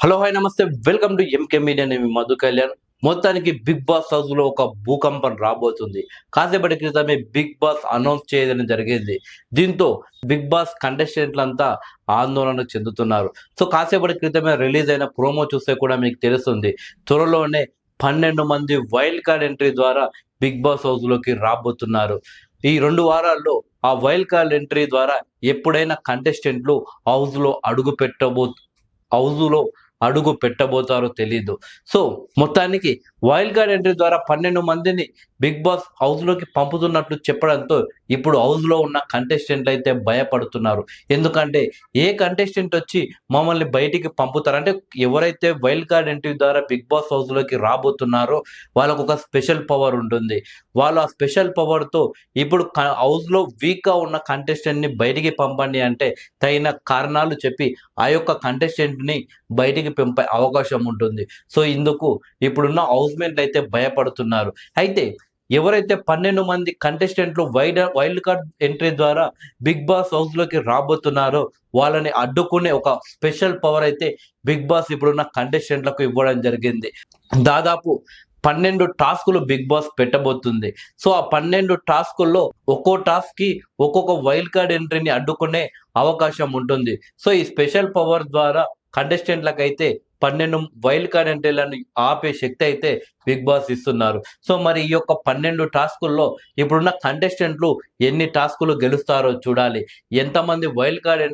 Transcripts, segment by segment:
Hello hi నమస్తే welcome to MK media. నేను మీ మధు కళ్యాణ్. మొత్తానికి బిగ్ బాస్ హౌస్ లో ఒక భూకంపం రాబోతుంది. కాసేపటి క్రితమే బిగ్ బాస్ అనౌన్స్ చేయడం జరిగింది. దీంతో బిగ్ బాస్ కంటెస్టెంట్లంతా ఆందోళన చెందుతున్నారు. సో కాసేపటి క్రితమే రిలీజ్ అయిన ప్రోమో చూస్తే కూడా మీకు తెలుస్తుంది. త్వరలోనే 12 మంది వైల్డ్ కార్డ్ ఎంట్రీ ద్వారా బిగ్ బాస్ హౌస్ లోకి రాబోతున్నారు. ఈ 2 వారాల్లో ఆ వైల్డ్ కార్డ్ ఎంట్రీ ద్వారా ఎప్పుడైనా కంటెస్టెంట్లు హౌస్ లో అడుగు పెట్టబోతారో తెలీదు. సో మొత్తానికి వైల్డ్ కార్డ్ ఎంట్రీ ద్వారా 12 మందిని బిగ్ బాస్ హౌస్ లోకి పంపుతున్నట్లు చెప్పడంతో ఇప్పుడు హౌస్ లో ఉన్న కంటెస్టెంట్లు అయితే భయపడుతున్నారు. ఎందుకంటే ఏ కంటెస్టెంట్ వచ్చి మమ్మల్ని బయటికి పంపుతారు అంటే, ఎవరైతే వైల్డ్ కార్డ్ ఎంట్రీ ద్వారా బిగ్ బాస్ హౌస్ లోకి రాబోతున్నారో వాళ్ళకు ఒక స్పెషల్ పవర్ ఉంటుంది. వాళ్ళు ఆ స్పెషల్ పవర్ తో ఇప్పుడు హౌస్ లో వీక్ గా ఉన్న కంటెస్టెంట్ ని బయటికి పంపండి అంటే తగిన కారణాలు చెప్పి ఆ యొక్క కంటెస్టెంట్ ని బయటికి పంపే అవకాశం ఉంటుంది. సో ఇందుకు ఇప్పుడున్న హౌస్మేట్ అయితే భయపడుతున్నారు. అయితే ఎవరైతే 12 మంది కంటెస్టెంట్లు వైల్డ్ కార్డ్ ఎంట్రీ ద్వారా బిగ్ బాస్ హౌస్ లోకి రాబోతున్నారో వాళ్ళని అడ్డుకునే ఒక స్పెషల్ పవర్ అయితే బిగ్ బాస్ ఇప్పుడున్న కంటెస్టెంట్లకు ఇవ్వడం జరిగింది. దాదాపు 12 టాస్కులు బిగ్ బాస్ పెట్టబోతుంది. సో ఆ 12 టాస్కుల్లో ఒక్కో టాస్క్ కి ఒక్కొక్క వైల్డ్ కార్డ్ ఎంట్రీని అడ్డుకునే అవకాశం ఉంటుంది. సో ఈ స్పెషల్ పవర్ ద్వారా కంటెస్టెంట్లకైతే 12 వైల్డ్ కార్డ్ ఎంట్రీలను ఆపే శక్తి అయితే బిగ్ బాస్ ఇస్తున్నారు. సో మరి ఈ యొక్క 12 టాస్కుల్లో ఇప్పుడున్న కంటెస్టెంట్లు ఎన్ని టాస్కులు గెలుస్తారో చూడాలి. ఎంతమంది వైల్డ్ కార్డ్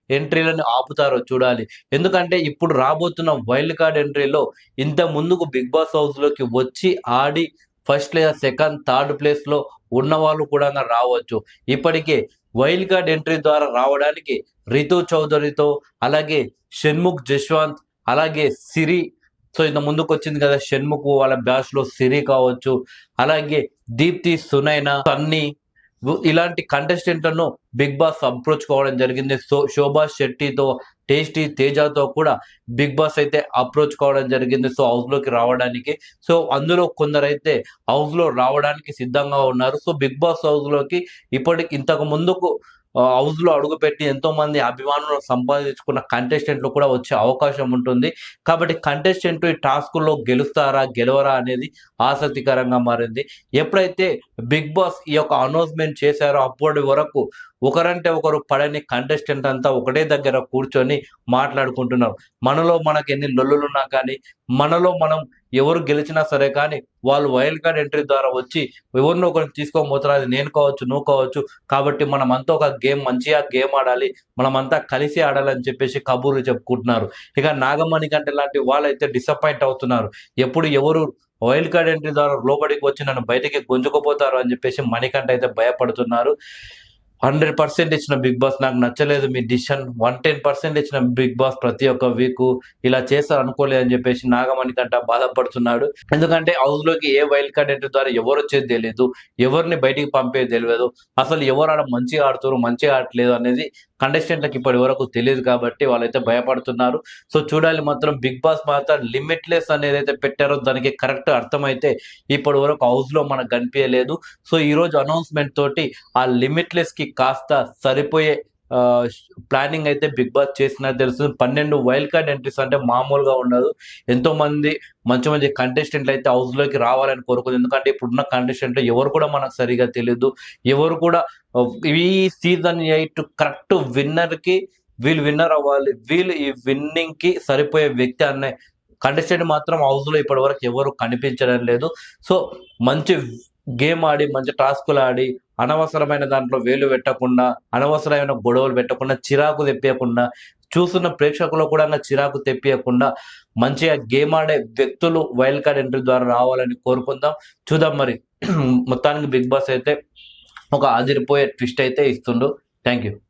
ఎంట్రీలను ఆపుతారో చూడాలి. ఎందుకంటే ఇప్పుడు రాబోతున్న వైల్డ్ కార్డ్ ఎంట్రీలో ఇంత ముందుకు బిగ్ బాస్ హౌస్ లోకి వచ్చి ఆడి ఫస్ట్ లేదా సెకండ్ థర్డ్ ప్లేస్ లో ఉన్న వాళ్ళు కూడా రావచ్చు. ఇప్పటికే వైల్డ్ కార్డ్ ఎంట్రీ ద్వారా రావడానికి రితు చౌదరితో, అలాగే షణ్ముఖ్ జశ్వంత్, అలాగే సిరి, సో ఇంత ముందుకు వచ్చింది కదా షణ్ముఖ్ వాళ్ళ బ్యాచ్ లో సిరి కావచ్చు, అలాగే దీప్తి, సునైనా, సన్నీ, ఇలాంటి కంటెస్టెంట్లను బిగ్ బాస్ అప్రోచ్ కావడం జరిగింది. సో శోభా శెట్టితో, టేస్టీ తేజతో కూడా బిగ్ బాస్ అయితే అప్రోచ్ కావడం జరిగింది. సో హౌస్ లోకి రావడానికి. సో అందులో కొందరైతే హౌస్ లో రావడానికి సిద్ధంగా ఉన్నారు. సో బిగ్ బాస్ హౌస్ లోకి ఇంతకు ముందుకు హౌస్ లో అడుగుపెట్టి ఎంతో మంది అభిమానులను సంపాదించుకున్న కంటెస్టెంట్లు కూడా వచ్చే అవకాశం ఉంటుంది. కాబట్టి కంటెస్టెంట్ ఈ టాస్కుల్లో గెలుస్తారా గెలవరా అనేది ఆసక్తికరంగా మారింది. ఎప్పుడైతే బిగ్ బాస్ ఈ యొక్క అనౌన్స్మెంట్ చేశారో అప్పటి వరకు ఒకరంటే ఒకరు పడని కంటెస్టెంట్ అంతా ఒకటే దగ్గర కూర్చొని మాట్లాడుకుంటున్నారు. మనలో మనకు ఎన్ని లొల్లులున్నా కానీ, మనలో మనం ఎవరు గెలిచినా సరే కానీ వాళ్ళు వైల్డ్ కార్డ్ ఎంట్రీ ద్వారా వచ్చి ఎవరినో ఒకరిని తీసుకోబోతారు. అది నేను కావచ్చు, నువ్వు కావచ్చు. కాబట్టి మనం అంతా ఒక మంచిగా గేమ్ ఆడాలి, మనమంతా కలిసి ఆడాలని చెప్పేసి కబుర్లు చెప్పుకుంటున్నారు. ఇక నాగమణి కంటే లాంటి వాళ్ళైతే డిసప్పాయింట్ అవుతున్నారు. ఎవరు వైల్డ్ కార్డ్ ఎంట్రీ ద్వారా లోపలికి వచ్చి నన్ను బయటికి గుంజుకుపోతారు అని చెప్పేసి మణికంఠ అయితే భయపడుతున్నారు. 100% ఇచ్చిన బిగ్ బాస్ నాకు నచ్చలేదు మీ డిసిషన్. 110% ఇచ్చిన బిగ్ బాస్ ప్రతి ఒక్క వీక్ ఇలా చేస్తారు అనుకోలేదు అని చెప్పేసి నాగమణి కంట బాధపడుతున్నాడు. ఎందుకంటే హౌస్ లోకి ఏ వైల్డ్ కార్డ్ ఎంట్రీ ద్వారా ఎవరు వచ్చేది తెలియదు, ఎవరిని బయటికి పంపేది తెలియదు, అసలు ఎవరు ఆడ మంచిగా ఆడుతారు మంచిగా ఆడట్లేదు అనేది కంటెస్టెంట్లకు ఇప్పటి వరకు తెలియదు. కాబట్టి వాళ్ళైతే భయపడుతున్నారు. సో చూడాలి, మాత్రం బిగ్ బాస్ మాత్రం లిమిట్లెస్ అనేది అయితే పెట్టారో దానికి కరెక్ట్ అర్థమైతే ఇప్పటి వరకు హౌస్ లో మనకు కనిపించలేదు. సో ఈ రోజు అనౌన్స్మెంట్ తోటి ఆ లిమిట్లెస్ కి కాస్త సరిపోయే ప్లానింగ్ అయితే బిగ్ బాస్ చేసినట్టు తెలుస్తుంది. 12 వైల్డ్ కార్డ్ ఎంట్రీస్ అంటే మామూలుగా ఉండదు. ఎంతో మంది మంచి మంచి కంటెస్టెంట్లు అయితే హౌస్ లోకి రావాలని కోరుకుంది. ఎందుకంటే ఇప్పుడున్న కంటెస్టెంట్లు ఎవరు కూడా మనకు సరిగా తెలియదు. ఎవరు కూడా ఈ సీజన్ 8 కరెక్ట్ విన్నర్ కి వీళ్ళు విన్నర్ అవ్వాలి, వీళ్ళు ఈ విన్నింగ్ కి సరిపోయే వ్యక్తి అనే కంటెస్టెంట్ మాత్రం హౌస్ లో ఇప్పటి వరకు ఎవరు కనిపించడం లేదు. సో మంచి గేమ్ ఆడి, మంచి టాస్కులు ఆడి, అనవసరమైన దాంట్లో వేలు పెట్టకుండా, అనవసరమైన గొడవలు పెట్టకుండా, చిరాకు తెప్పియకుండా, చూస్తున్న ప్రేక్షకులు కూడా చిరాకు తెప్పియకుండా మంచిగా గేమ్ ఆడే వ్యక్తులు వైల్డ్ కార్డ్ ఎంట్రీ ద్వారా రావాలని కోరుకుందాం. చూద్దాం మరి. మొత్తానికి బిగ్ బాస్ అయితే ఒక అదిరిపోయే ట్విస్ట్ అయితే ఇస్తుండు. Thank you.